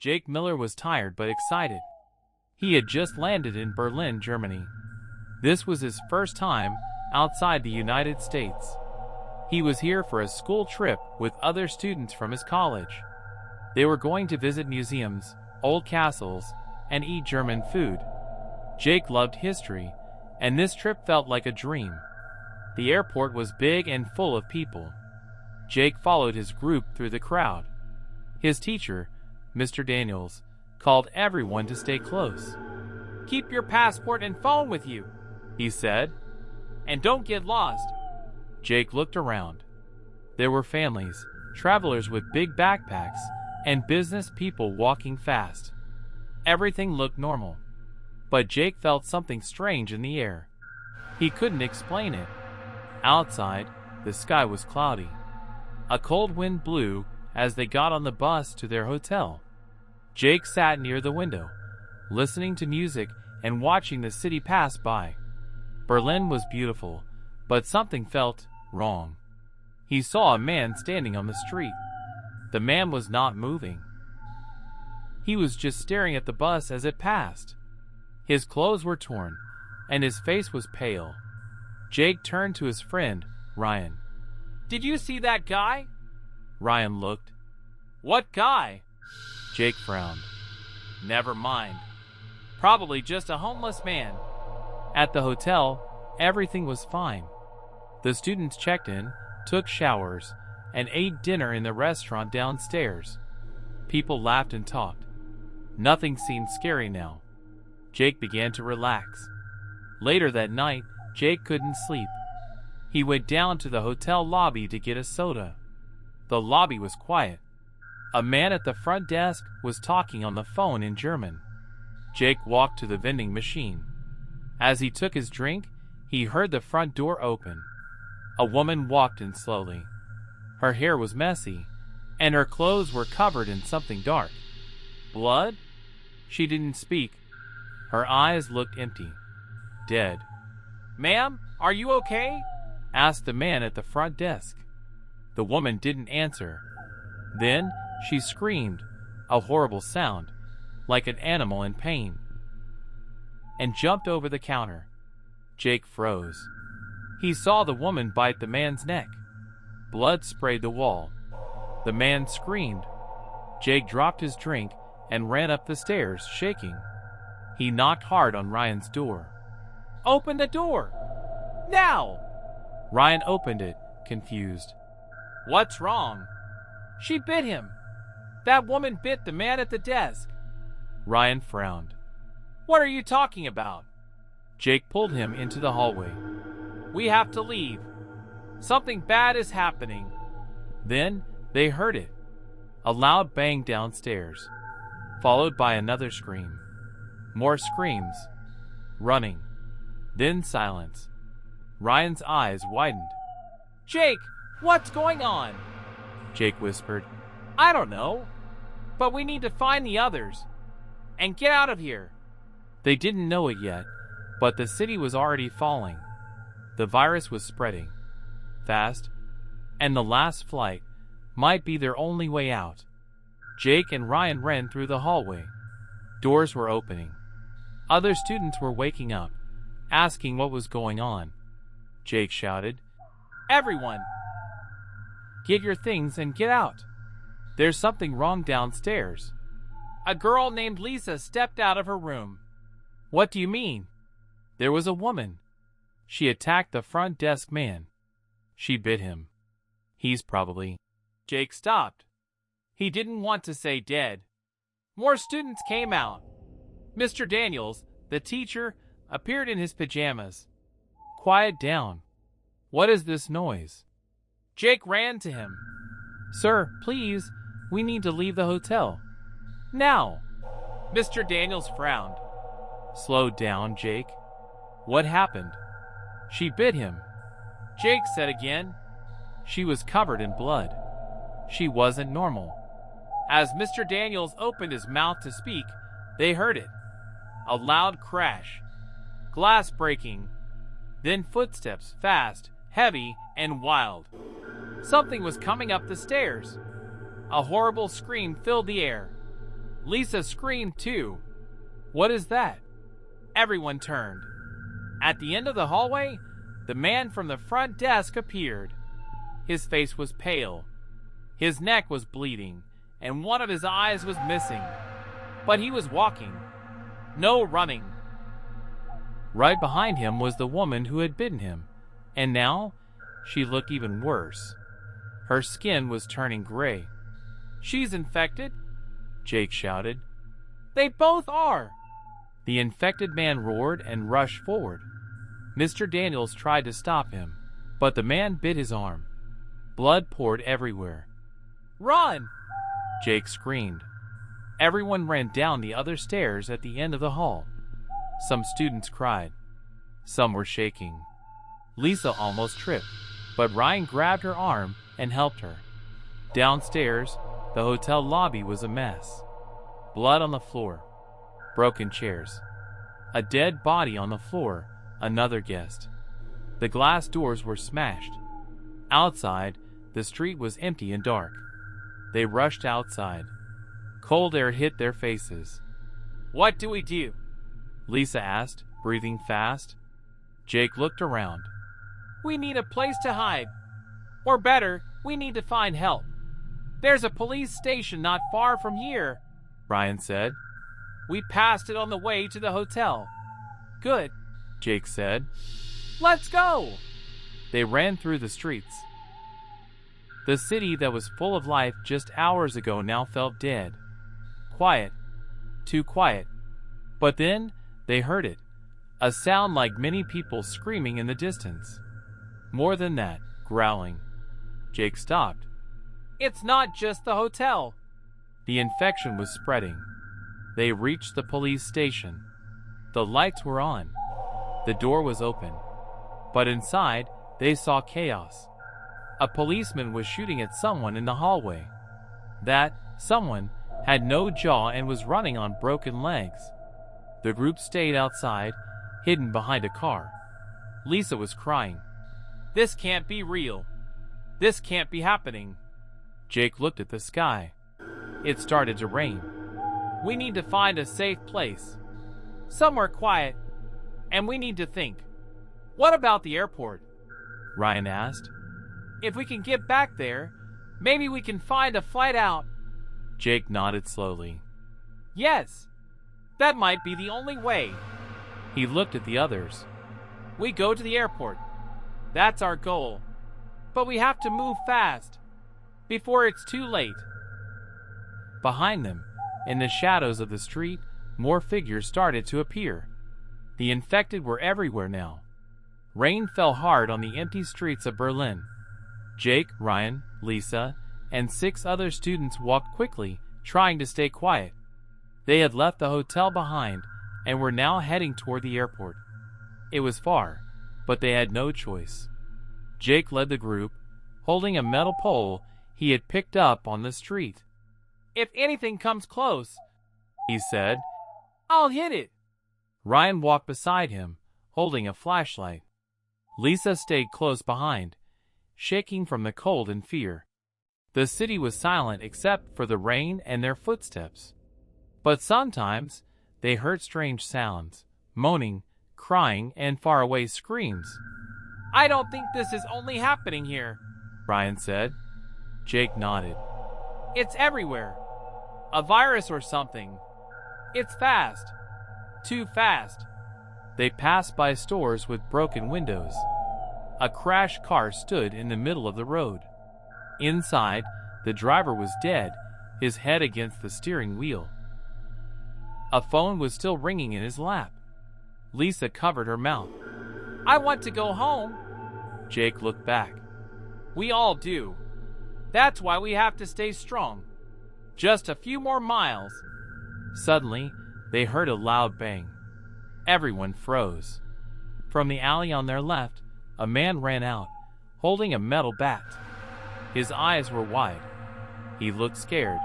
Jake Miller was tired but excited. He had just landed in Berlin, Germany. This was his first time outside the United States. He was here for a school trip with other students from his college. They were going to visit museums, old castles, and eat German food. Jake loved history, and this trip felt like a dream. The airport was big and full of people. Jake followed his group through the crowd. His teacher, Mr. Daniels, called everyone to stay close. "Keep your passport and phone with you," he said, "and don't get lost." Jake looked around. There were families, travelers with big backpacks, and business people walking fast. Everything looked normal, but Jake felt something strange in the air. He couldn't explain it. Outside, the sky was cloudy. A cold wind blew as they got on the bus to their hotel. Jake sat near the window, listening to music and watching the city pass by. Berlin was beautiful, but something felt wrong. He saw a man standing on the street. The man was not moving. He was just staring at the bus as it passed. His clothes were torn, and his face was pale. Jake turned to his friend, Ryan. "Did you see that guy?" Ryan looked. "What guy?" Jake frowned. "Never mind. Probably just a homeless man." At the hotel, everything was fine. The students checked in, took showers, and ate dinner in the restaurant downstairs. People laughed and talked. Nothing seemed scary now. Jake began to relax. Later that night, Jake couldn't sleep. He went down to the hotel lobby to get a soda. The lobby was quiet. A man at the front desk was talking on the phone in German. Jake walked to the vending machine. As he took his drink, he heard the front door open. A woman walked in slowly. Her hair was messy, and her clothes were covered in something dark. Blood? She didn't speak. Her eyes looked empty. Dead. "Ma'am, are you okay?" asked the man at the front desk. The woman didn't answer. Then she screamed, a horrible sound, like an animal in pain, and jumped over the counter. Jake froze. He saw the woman bite the man's neck. Blood sprayed the wall. The man screamed. Jake dropped his drink and ran up the stairs, shaking. He knocked hard on Ryan's door. "Open the door! Now!" Ryan opened it, confused. "What's wrong?" "She bit him. That woman bit the man at the desk." Ryan frowned. "What are you talking about?" Jake pulled him into the hallway. "We have to leave. Something bad is happening." Then they heard it. A loud bang downstairs, followed by another scream. More screams. Running. Then silence. Ryan's eyes widened. "Jake, what's going on?" Jake whispered. "I don't know. But we need to find the others. And get out of here." They didn't know it yet, but the city was already falling. The virus was spreading fast, and the last flight might be their only way out. Jake and Ryan ran through the hallway. Doors were opening. Other students were waking up, asking what was going on. Jake shouted, "Everyone, get your things and get out. There's something wrong downstairs." "A girl named Lisa stepped out of her room." "What do you mean?" "There was a woman. She attacked the front desk man. She bit him. He's probably—" Jake stopped. He didn't want to say dead. More students came out. Mr. Daniels, the teacher, appeared in his pajamas. "Quiet down. What is this noise?" Jake ran to him. "Sir, please, we need to leave the hotel. Now." Mr. Daniels frowned. "Slow down, Jake. What happened?" "She bit him." Jake said again. She was covered in blood. She wasn't normal. As Mr. Daniels opened his mouth to speak, they heard it. A loud crash. Glass breaking. Then footsteps, fast, heavy, and wild. Something was coming up the stairs. A horrible scream filled the air. Lisa screamed too. What is that? Everyone turned. At the end of the hallway, the man from the front desk appeared. His face was pale. His neck was bleeding, and one of his eyes was missing. But he was walking. No running. Right behind him was the woman who had bitten him, and now she looked even worse. Her skin was turning gray. She's infected, Jake shouted. They both are. The infected man roared and rushed forward. Mr. Daniels tried to stop him, but the man bit his arm. Blood poured everywhere. Run! Jake screamed. Everyone ran down the other stairs at the end of the hall. Some students cried. Some were shaking. Lisa almost tripped, but Ryan grabbed her arm and helped her. Downstairs, the hotel lobby was a mess. Blood on the floor. Broken chairs. A dead body on the floor, another guest. The glass doors were smashed. Outside, the street was empty and dark. They rushed outside. Cold air hit their faces. What do we do? Lisa asked, breathing fast. Jake looked around. We need a place to hide. Or better, we need to find help. There's a police station not far from here, Ryan said. We passed it on the way to the hotel. Good, Jake said. Let's go! They ran through the streets. The city that was full of life just hours ago now felt dead. Quiet. Too quiet. But then they heard it. A sound like many people screaming in the distance. More than that, growling. Jake stopped. It's not just the hotel. The infection was spreading. They reached the police station. The lights were on. The door was open. But inside, they saw chaos. A policeman was shooting at someone in the hallway. That someone had no jaw and was running on broken legs. The group stayed outside, hidden behind a car. Lisa was crying. This can't be real. This can't be happening. Jake looked at the sky. It started to rain. We need to find a safe place. Somewhere quiet. And we need to think. What about the airport? Ryan asked. If we can get back there, maybe we can find a flight out. Jake nodded slowly. Yes, that might be the only way. He looked at the others. We go to the airport. That's our goal. But we have to move fast, before it's too late. Behind them, in the shadows of the street, more figures started to appear. The infected were everywhere now. Rain fell hard on the empty streets of Berlin. Jake, Ryan, Lisa, and 6 other students walked quickly, trying to stay quiet. They had left the hotel behind and were now heading toward the airport. It was far, but they had no choice. Jake led the group, holding a metal pole he had picked up on the street. If anything comes close, he said, I'll hit it. Ryan walked beside him, holding a flashlight. Lisa stayed close behind, shaking from the cold and fear. The city was silent except for the rain and their footsteps. But sometimes they heard strange sounds, moaning, crying, and faraway screams. I don't think this is only happening here, Ryan said. Jake nodded. It's everywhere. A virus or something. It's fast. Too fast. They passed by stores with broken windows. A crashed car stood in the middle of the road. Inside, the driver was dead, his head against the steering wheel. A phone was still ringing in his lap. Lisa covered her mouth. I want to go home. Jake looked back. We all do. That's why we have to stay strong. Just a few more miles. Suddenly, they heard a loud bang. Everyone froze. From the alley on their left, a man ran out, holding a metal bat. His eyes were wide. He looked scared.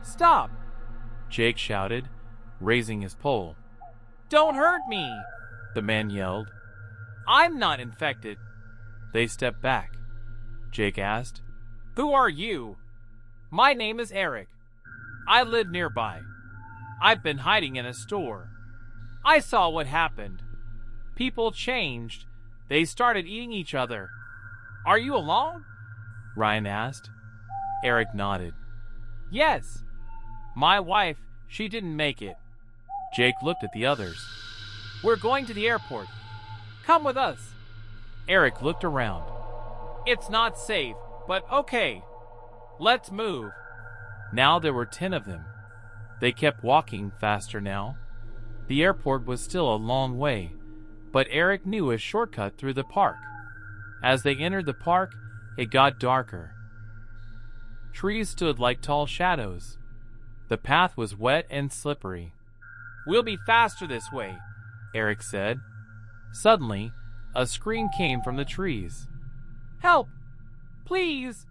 Stop! Jake shouted, raising his pole. Don't hurt me! The man yelled. I'm not infected. They stepped back. Jake asked, Who are you? My name is Eric. I live nearby. I've been hiding in a store. I saw what happened. People changed. They started eating each other. Are you alone? Ryan asked. Eric nodded. Yes. My wife, she didn't make it. Jake looked at the others. We're going to the airport. Come with us. Eric looked around. It's not safe, but okay. Let's move. Now there were 10 of them. They kept walking faster now. The airport was still a long way, but Eric knew a shortcut through the park. As they entered the park, it got darker. Trees stood like tall shadows. The path was wet and slippery. We'll be faster this way, Eric said. Suddenly, a scream came from the trees. Help! Please!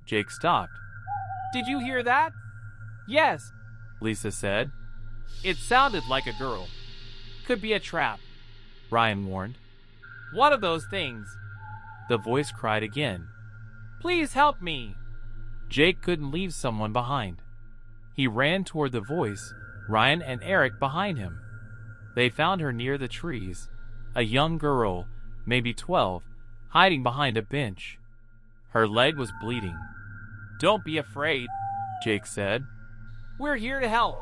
Jake stopped. Did you hear that? Yes, Lisa said. It sounded like a girl. Could be a trap, Ryan warned. One of those things. The voice cried again. Please help me. Jake couldn't leave someone behind. He ran toward the voice, Ryan and Eric behind him. They found her near the trees, a young girl, maybe 12, hiding behind a bench. Her leg was bleeding. Don't be afraid, Jake said. We're here to help.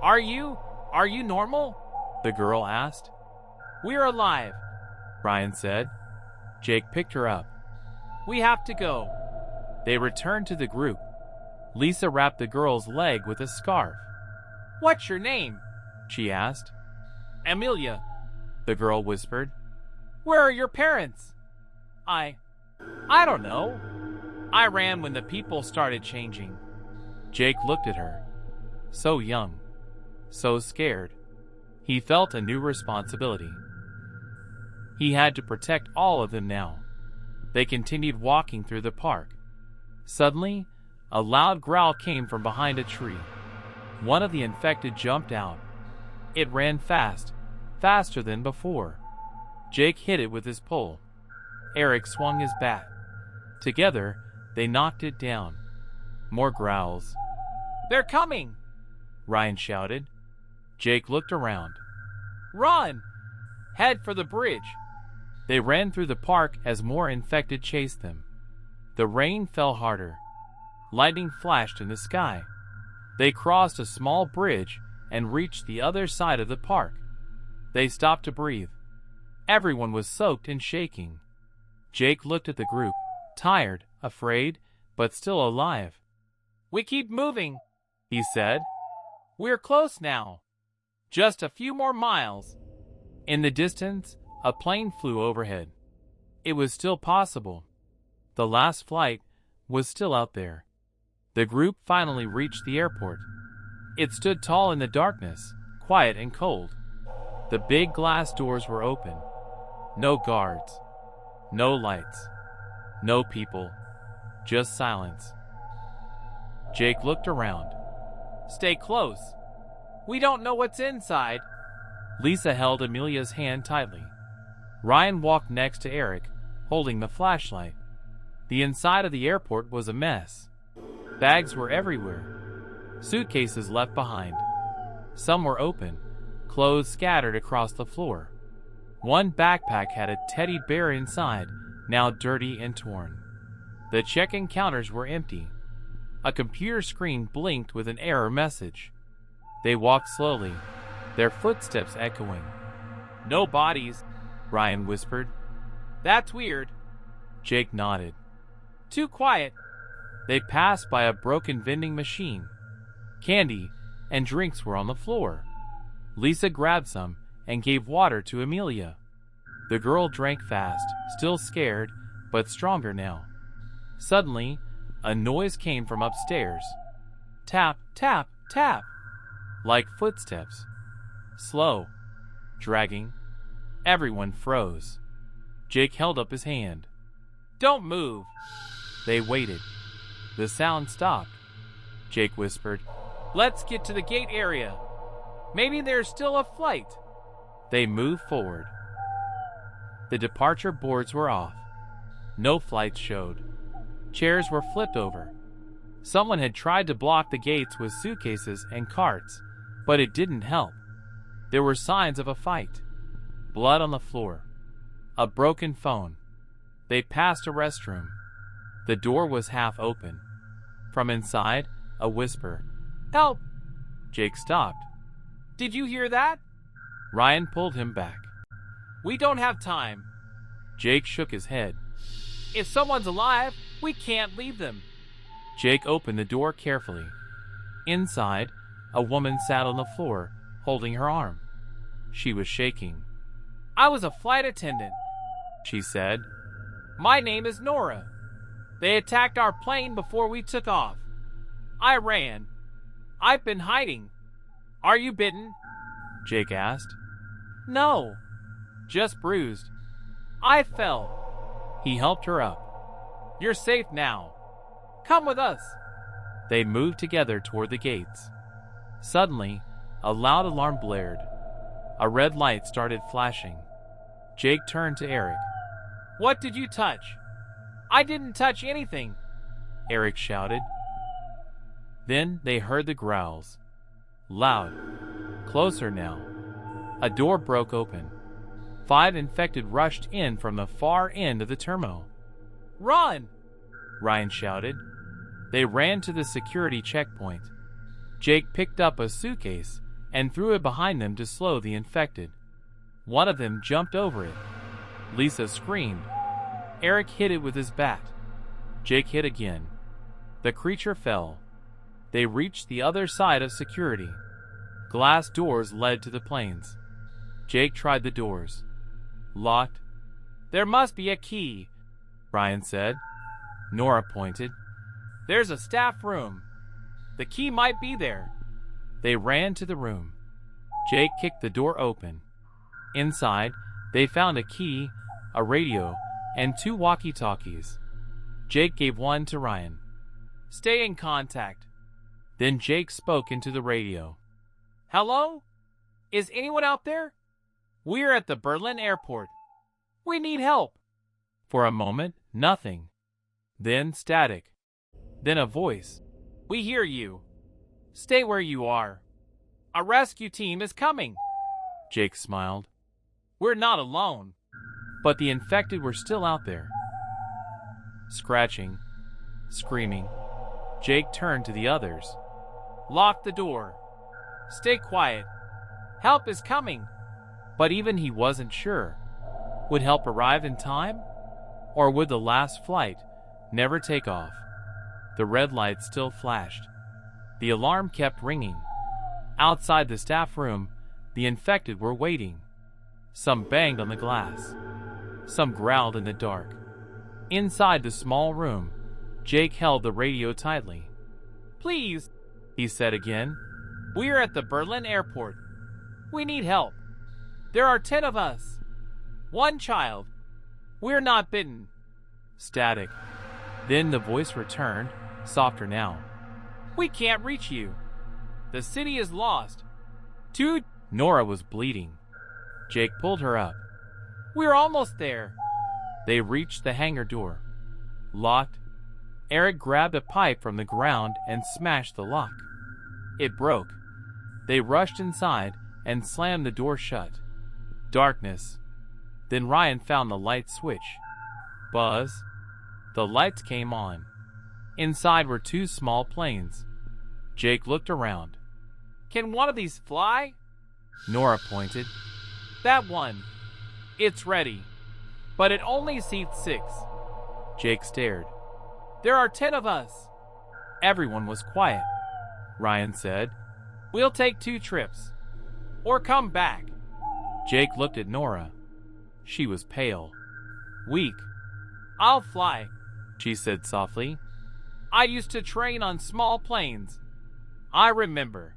Are you normal? The girl asked. We're alive, Ryan said. Jake picked her up. We have to go. They returned to the group. Lisa wrapped the girl's leg with a scarf. What's your name? She asked. Amelia, the girl whispered. Where are your parents? I don't know. I ran when the people started changing. Jake looked at her. So young. So scared. He felt a new responsibility. He had to protect all of them now. They continued walking through the park. Suddenly, a loud growl came from behind a tree. One of the infected jumped out. It ran fast, faster than before. Jake hit it with his pole. Eric swung his bat. Together, they knocked it down. More growls. They're coming! Ryan shouted. Jake looked around. Run! Head for the bridge! They ran through the park as more infected chased them. The rain fell harder. Lightning flashed in the sky. They crossed a small bridge and reached the other side of the park. They stopped to breathe. Everyone was soaked and shaking. Jake looked at the group, tired, afraid, but still alive. We keep moving, he said. We're close now. Just a few more miles. In the distance, a plane flew overhead. It was still possible. The last flight was still out there. The group finally reached the airport. It stood tall in the darkness, quiet and cold. The big glass doors were open. No guards. No lights. No people. Just silence. Jake looked around. Stay close. We don't know what's inside. Lisa held Amelia's hand tightly. Ryan walked next to Eric, holding the flashlight. The inside of the airport was a mess. Bags were everywhere. Suitcases left behind. Some were open, clothes scattered across the floor. One backpack had a teddy bear inside, now dirty and torn. The check-in counters were empty. A computer screen blinked with an error message. They walked slowly, their footsteps echoing. No bodies, Ryan whispered. That's weird. Jake nodded. Too quiet. They passed by a broken vending machine. Candy and drinks were on the floor. Lisa grabbed some and gave water to Amelia. The girl drank fast, still scared, but stronger now. Suddenly, a noise came from upstairs. Tap, tap, tap. Like footsteps. Slow. Dragging. Everyone froze. Jake held up his hand. Don't move. They waited. The sound stopped. Jake whispered, Let's get to the gate area. Maybe there's still a flight. They moved forward. The departure boards were off. No flights showed. Chairs were flipped over. Someone had tried to block the gates with suitcases and carts. But it didn't help. There were signs of a fight. Blood on the floor. A broken phone. They passed a restroom. The door was half open. From inside, a whisper. "Help!" Jake stopped. "Did you hear that?" Ryan pulled him back. "We don't have time." Jake shook his head. "If someone's alive, we can't leave them." Jake opened the door carefully. Inside, a woman sat on the floor, holding her arm. She was shaking. "I was a flight attendant," she said. "My name is Nora. They attacked our plane before we took off. I ran. I've been hiding. Are you bitten?" Jake asked. "No, just bruised. I fell." He helped her up. "You're safe now. Come with us." They moved together toward the gates. Suddenly, a loud alarm blared. A red light started flashing. Jake turned to Eric. "What did you touch?" "I didn't touch anything," Eric shouted. Then they heard the growls. Loud. Closer now. A door broke open. 5 infected rushed in from the far end of the terminal. "Run!" Ryan shouted. They ran to the security checkpoint. Jake picked up a suitcase and threw it behind them to slow the infected. One of them jumped over it. Lisa screamed. Eric hit it with his bat. Jake hit again. The creature fell. They reached the other side of security. Glass doors led to the planes. Jake tried the doors. Locked. "There must be a key," Ryan said. Nora pointed. "There's a staff room. The key might be there." They ran to the room. Jake kicked the door open. Inside, they found a key, a radio, and 2 walkie-talkies. Jake gave one to Ryan. "Stay in contact." Then Jake spoke into the radio. "Hello? Is anyone out there? We're at the Berlin airport. We need help." For a moment, nothing. Then static. Then a voice. "We hear you. Stay where you are. A rescue team is coming." Jake smiled. "We're not alone." But the infected were still out there. Scratching. Screaming. Jake turned to the others. "Lock the door. Stay quiet. Help is coming." But even he wasn't sure. Would help arrive in time? Or would the last flight never take off? The red light still flashed. The alarm kept ringing. Outside the staff room, the infected were waiting. Some banged on the glass. Some growled in the dark. Inside the small room, Jake held the radio tightly. "Please," he said again. "We're at the Berlin airport. We need help. There are 10 of us. 1 child. We're not bitten." Static. Then the voice returned, softer now. "We can't reach you. The city is lost." Dude, Nora was bleeding. Jake pulled her up. "We're almost there." They reached the hangar door. Locked. Eric grabbed a pipe from the ground and smashed the lock. It broke. They rushed inside and slammed the door shut. Darkness. Then Ryan found the light switch. Buzz. The lights came on. Inside were 2 small planes. Jake looked around. "Can one of these fly?" Nora pointed. "That one. It's ready. But it only seats 6. Jake stared. "There are 10 of us." Everyone was quiet. Ryan said, "We'll take 2 trips. Or come back." Jake looked at Nora. She was pale. Weak. "I'll fly," she said softly. "I used to train on small planes. I remember."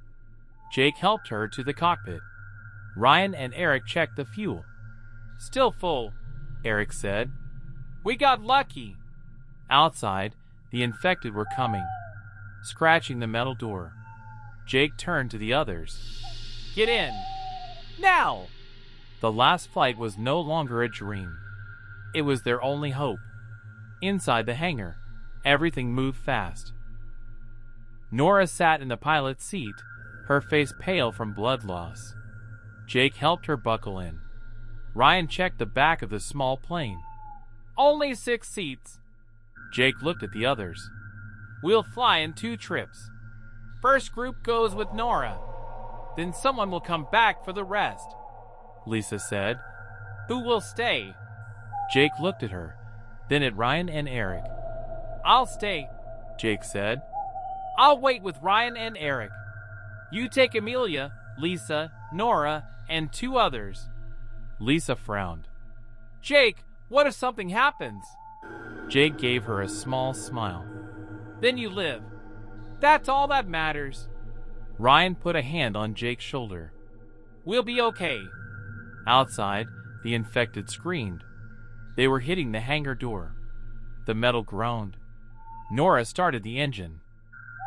Jake helped her to the cockpit. Ryan and Eric checked the fuel. "Still full," Eric said. "We got lucky." Outside, the infected were coming, scratching the metal door. Jake turned to the others. "Get in. Now!" The last flight was no longer a dream. It was their only hope. Inside the hangar, everything moved fast. Nora sat in the pilot's seat, her face pale from blood loss. Jake helped her buckle in. Ryan checked the back of the small plane. Only 6 seats. Jake looked at the others. We'll fly in 2 trips. First group goes with Nora. Then someone will come back for the rest, Lisa said. Who will stay? Jake looked at her, then at Ryan and Eric. I'll stay, Jake said. I'll wait with Ryan and Eric. You take Amelia, Lisa, Nora, and 2 others. Lisa frowned. Jake, what if something happens? Jake gave her a small smile. Then you live. That's all that matters. Ryan put a hand on Jake's shoulder. We'll be okay. Outside, the infected screamed. They were hitting the hangar door. The metal groaned. Nora started the engine.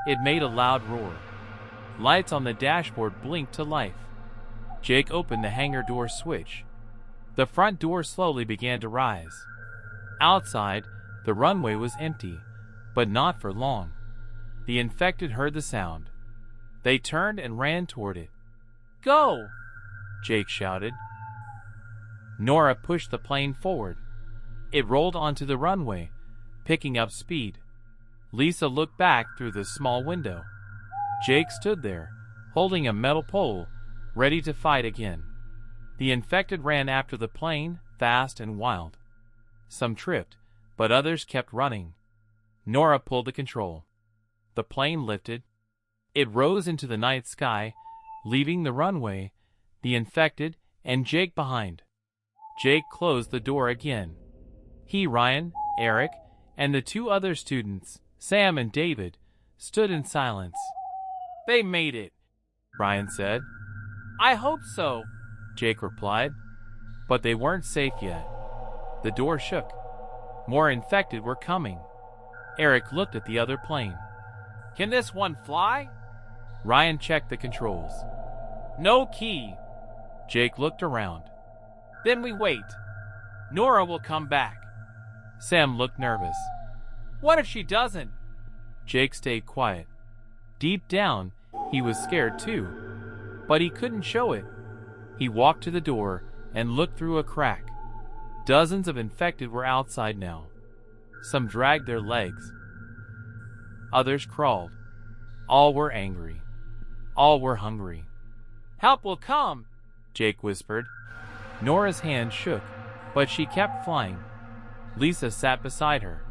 It made a loud roar. Lights on the dashboard blinked to life. Jake opened the hangar door switch. The front door slowly began to rise. Outside, the runway was empty, but not for long. The infected heard the sound. They turned and ran toward it. Go! Jake shouted. Nora pushed the plane forward. It rolled onto the runway, picking up speed. Lisa looked back through the small window. Jake stood there, holding a metal pole, ready to fight again. The infected ran after the plane, fast and wild. Some tripped, but others kept running. Nora pulled the control. The plane lifted. It rose into the night sky, leaving the runway, the infected, and Jake behind. Jake closed the door again. He, Ryan, Eric, and the 2 other students, Sam and David, stood in silence. They made it, Ryan said. I hope so, Jake replied. But they weren't safe yet. The door shook. More infected were coming. Eric looked at the other plane. Can this one fly? Ryan checked the controls. No key. Jake looked around. Then we wait. Nora will come back. Sam looked nervous. What if she doesn't? Jake stayed quiet. Deep down, he was scared too, but he couldn't show it. He walked to the door and looked through a crack. Dozens of infected were outside now. Some dragged their legs. Others crawled. All were angry. All were hungry. Help will come, Jake whispered. Nora's hand shook, but she kept flying. Lisa sat beside her.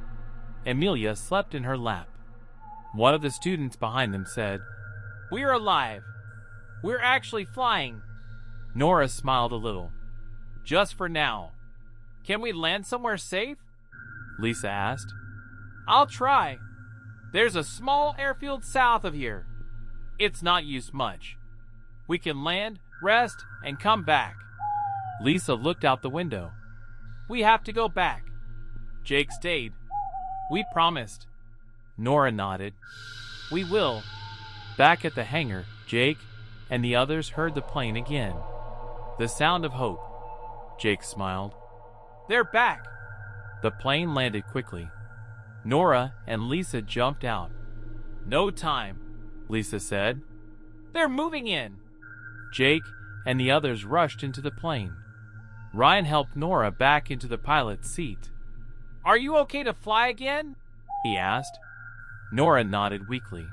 Amelia slept in her lap. One of the students behind them said, We're alive. We're actually flying. Nora smiled a little. Just for now. Can we land somewhere safe? Lisa asked. I'll try. There's a small airfield south of here. It's not used much. We can land, rest, and come back. Lisa looked out the window. We have to go back. Jake stayed. We promised. Nora nodded. We will. Back at the hangar, Jake and the others heard the plane again. The sound of hope. Jake smiled. They're back. The plane landed quickly. Nora and Lisa jumped out. No time, Lisa said. They're moving in. Jake and the others rushed into the plane. Ryan helped Nora back into the pilot's seat. Are you okay to fly again? He asked. Nora nodded weakly.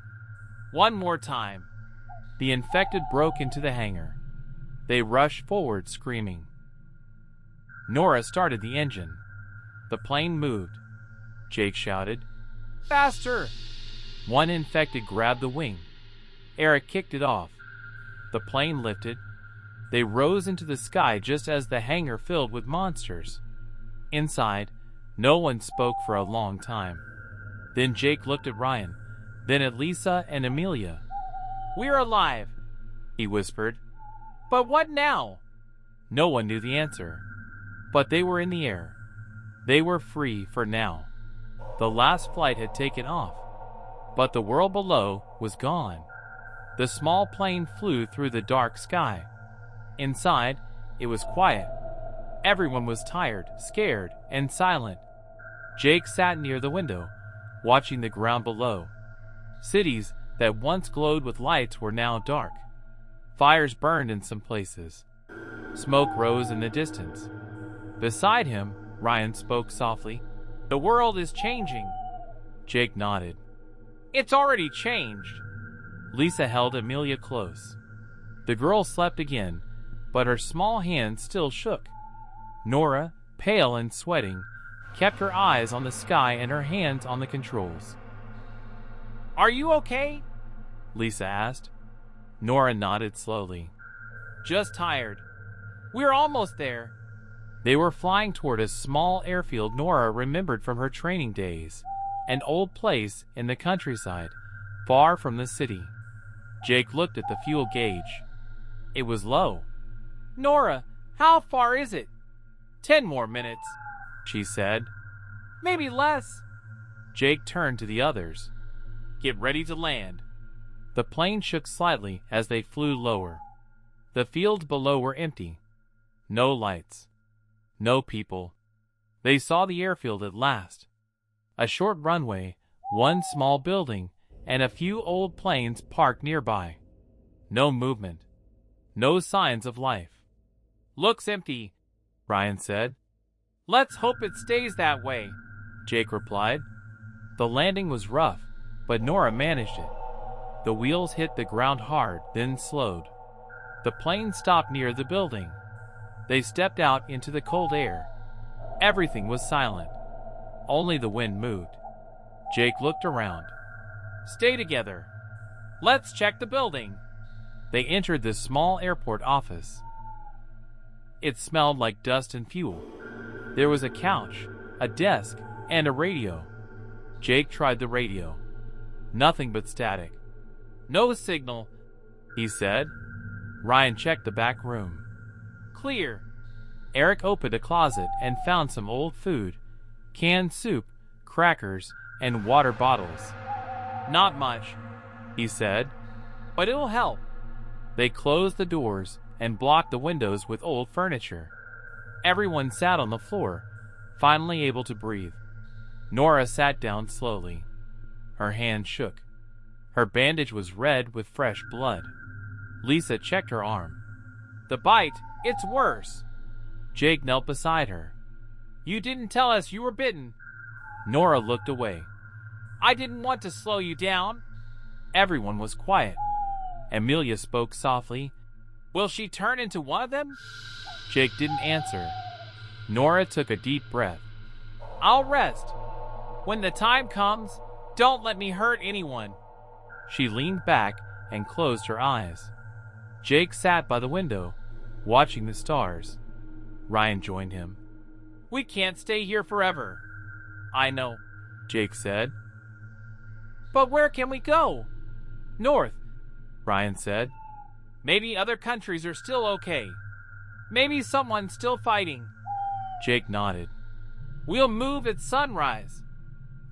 One more time. The infected broke into the hangar. They rushed forward screaming. Nora started the engine. The plane moved. Jake shouted, Faster! One infected grabbed the wing. Eric kicked it off. The plane lifted. They rose into the sky just as the hangar filled with monsters. Inside, no one spoke for a long time. Then Jake looked at Ryan, then at Lisa and Amelia. We're alive, he whispered. But what now? No one knew the answer. But they were in the air. They were free for now. The last flight had taken off, but the world below was gone. The small plane flew through the dark sky. Inside, it was quiet. Everyone was tired, scared, and silent. Jake sat near the window, watching the ground below. Cities that once glowed with lights were now dark. Fires burned in some places. Smoke rose in the distance. Beside him, Ryan spoke softly. "The world is changing." Jake nodded. "It's already changed." Lisa held Amelia close. The girl slept again, but her small hands still shook. Nora, pale and sweating, kept her eyes on the sky and her hands on the controls. "Are you okay?" Lisa asked. Nora nodded slowly. "Just tired. We're almost there." They were flying toward a small airfield Nora remembered from her training days, an old place in the countryside, far from the city. Jake looked at the fuel gauge. It was low. "Nora, how far is it?" 10 more minutes, she said. "Maybe less." Jake turned to the others. "Get ready to land." The plane shook slightly as they flew lower. The fields below were empty. No lights. No people. They saw the airfield at last. A short runway, one small building, and a few old planes parked nearby. No movement. No signs of life. "Looks empty," Ryan said. "Let's hope it stays that way," Jake replied. The landing was rough, but Nora managed it. The wheels hit the ground hard, then slowed. The plane stopped near the building. They stepped out into the cold air. Everything was silent. Only the wind moved. Jake looked around. "Stay together. Let's check the building." They entered the small airport office. It smelled like dust and fuel. There was a couch, a desk, and a radio. Jake tried the radio. Nothing but static. "No signal," he said. Ryan checked the back room. "Clear." Eric opened a closet and found some old food, canned soup, crackers, and water bottles. "Not much," he said, "but it'll help." They closed the doors and blocked the windows with old furniture. Everyone sat on the floor, finally able to breathe. Nora sat down slowly. Her hand shook. Her bandage was red with fresh blood. Lisa checked her arm. "The bite, it's worse." Jake knelt beside her. "You didn't tell us you were bitten." Nora looked away. "I didn't want to slow you down." Everyone was quiet. Amelia spoke softly. "Will she turn into one of them?" Jake didn't answer. Nora took a deep breath. "I'll rest. When the time comes, don't let me hurt anyone." She leaned back and closed her eyes. Jake sat by the window, watching the stars. Ryan joined him. "We can't stay here forever." "I know," Jake said. "But where can we go?" "North," Ryan said. "Maybe other countries are still okay. Maybe someone's still fighting." Jake nodded. "We'll move at sunrise."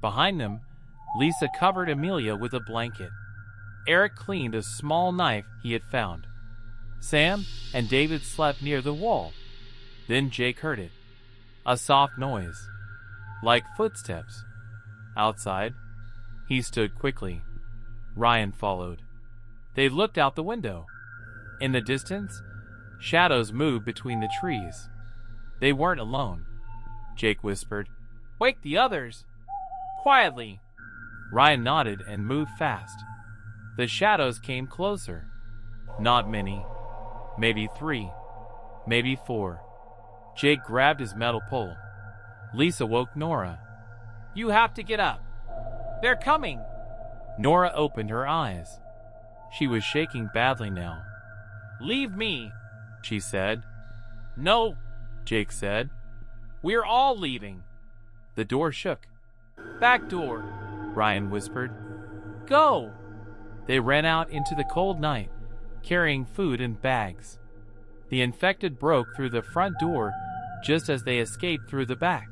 Behind them, Lisa covered Amelia with a blanket. Eric cleaned a small knife he had found. Sam and David slept near the wall. Then Jake heard it. A soft noise. Like footsteps. Outside. He stood quickly. Ryan followed. They looked out the window. In the distance, shadows moved between the trees. They weren't alone. Jake whispered, "Wake the others." Quietly. Ryan nodded and moved fast. The shadows came closer. Not many. Maybe 3. Maybe 4. Jake grabbed his metal pole. Lisa woke Nora. "You have to get up. They're coming." Nora opened her eyes. She was shaking badly now. "Leave me," she said. "No," Jake said. "We're all leaving." The door shook. "Back door," Ryan whispered. "Go." They ran out into the cold night, carrying food in bags. The infected broke through the front door just as they escaped through the back.